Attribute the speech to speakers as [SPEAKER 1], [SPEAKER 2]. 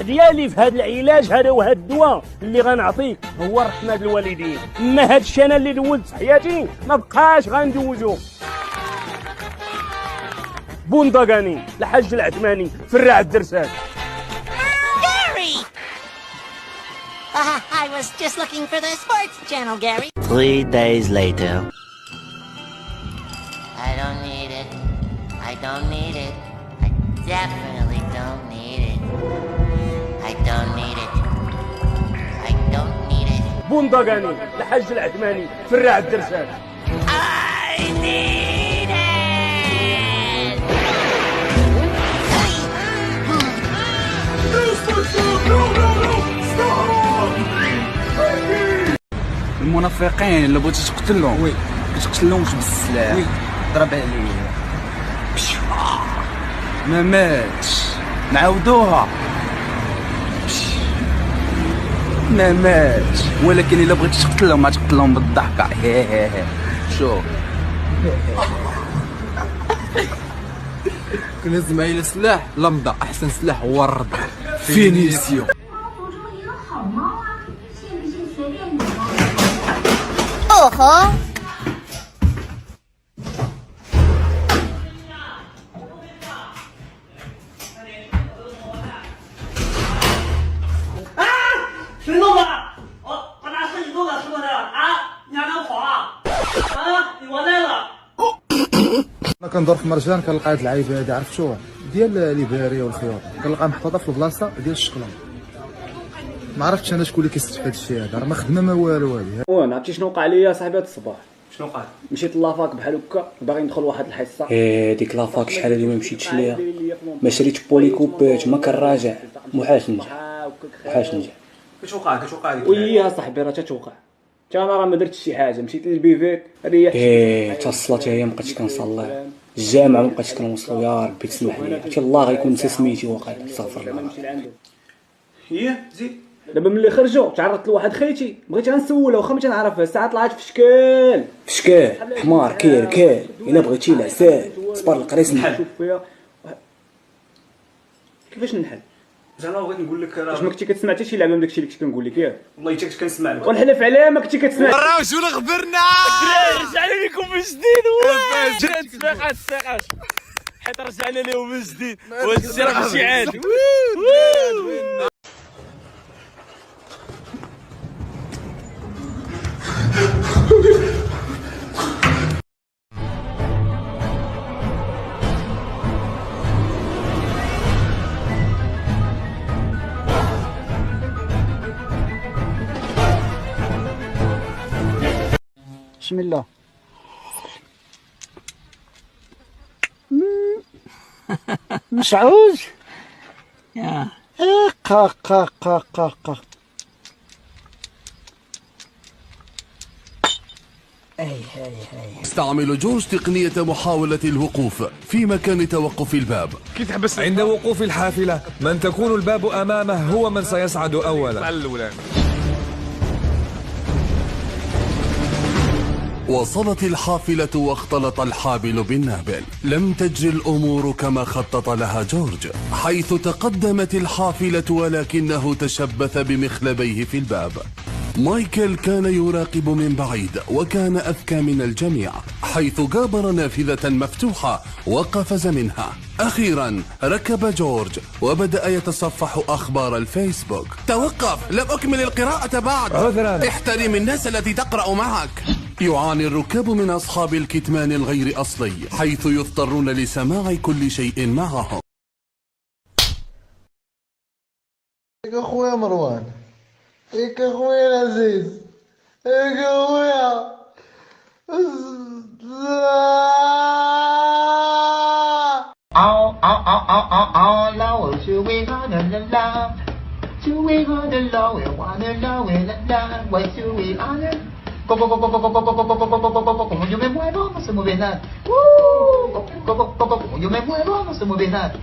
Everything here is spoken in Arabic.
[SPEAKER 1] ديالي في هذا العلاج هذا وهذا الدواء اللي غنعطيك هو رحمة الوالدين. اما هذا الشيء انا اللي دوزت في حياتي ما بقاش غندوزو. بوندقاني الحاج العثماني فرع الدرسات.
[SPEAKER 2] I was just looking for the sports channel, Gary.
[SPEAKER 3] 3 days later.
[SPEAKER 2] I don't need it. I don't need it. I definitely don't need it. I don't need it. I don't need it.
[SPEAKER 1] بوندقاني الحاج العثماني فرع الدرسات.
[SPEAKER 2] I need it.
[SPEAKER 4] المنافقين اللي بغيتي تقتلهم
[SPEAKER 5] وي
[SPEAKER 4] كتقتلهمش بالسلاح.
[SPEAKER 5] وي
[SPEAKER 4] ضرب عليه ما ماتش، نعاودوها ما ماتش، ولكن الا بغيتي تقتلهم ما تقتلهم بالضحكه. شوف
[SPEAKER 5] كنا زمايل سلاح لمضة، احسن سلاح هو الرد. فينيسيو.
[SPEAKER 2] 哦吼！
[SPEAKER 6] 谁弄的？我拿手机弄的，是不是？你还敢跑你完蛋了！
[SPEAKER 7] انا كندور في مرجان كنلقى هاد العيبه هادي عرفتوها ديال ليبيريا والخيوط، كنلقاها محطوطه في البلاصه ديال الشقلم. ما عرفتش انا شكون اللي كيستفاد هاد الشيء هذا، راه ما خدمه ما والو هادي.
[SPEAKER 8] عرفتي شنو وقع ليا صاحبي هاد الصباح؟ شنو وقع؟ مشيت لافاك بحال هكا باغي ندخل واحد الحصه. ديك لافاك شحال هادي ما مشيتش ليها، ما شريتش بولي كوبيت ما كنراجع، محاش ننجح محاش ننجح.
[SPEAKER 5] كتوقع لك
[SPEAKER 8] وي صاحبي راه تتوقع. انا راه ما درتش شي حاجه، مشيت للبيفيت ريحت. حتى الصلاه هي ما بقيتش كنصلي، الجامع ما بقيتش كنوصلو. يا ربي تسمح لي، حتى الله غيكون نسى سميتي واقيلا. استغفر الله.
[SPEAKER 5] هي زيد
[SPEAKER 8] دابا ملي خرجوا تعرضت لواحد خيتي بغيت غنسولها واخا ما تنعرفها، الساعه طلعت في شكال حمار كير الا بغيتي العسال صبر القريص نحل فيها. كيفاش نحل؟
[SPEAKER 5] زعما بغيت نقول لك
[SPEAKER 8] واش ما كنتي كتسمع حتى شي لعبه من داكشي اللي كنت كنقول لك ياك؟
[SPEAKER 5] والله حتى كنت كنسمع لك
[SPEAKER 8] ونحلف عليها ما كنتي كتسمع.
[SPEAKER 5] راه شنو خبرنا
[SPEAKER 1] رجعنا لكم من جديد. جات الثقاش حيت رجعنا لهم من جديد وهذا الشيء راه ماشي عادي.
[SPEAKER 7] بسم الله. مش عاوز
[SPEAKER 3] يا
[SPEAKER 7] قا قا قا قا قا.
[SPEAKER 9] يستعمل جورج تقنية محاولة الوقوف في مكان توقف الباب.
[SPEAKER 10] عند وقوف الحافلة من تكون الباب أمامه هو من سيصعد أولا.
[SPEAKER 9] وصلت الحافلة واختلط الحابل بالنابل. لم تجري الأمور كما خطط لها جورج، حيث تقدمت الحافلة ولكنه تشبث بمخلبيه في الباب. مايكل كان يراقب من بعيد وكان أذكى من الجميع، حيث جابر نافذة مفتوحة وقفز منها. أخيرا ركب جورج وبدأ يتصفح أخبار الفيسبوك. توقف، لم أكمل القراءة بعد.
[SPEAKER 10] عذرا.
[SPEAKER 9] احترم الناس التي تقرأ معك. يعاني الركاب من أصحاب الكتمان الغير أصلي، حيث يضطرون لسماع كل شيء معهم.
[SPEAKER 7] يا اخويا مروان، يا اخويا العزيز، يا اخويا
[SPEAKER 2] como yo me muevo, no se mueve nada. Como yo me muevo, no se mueve nada.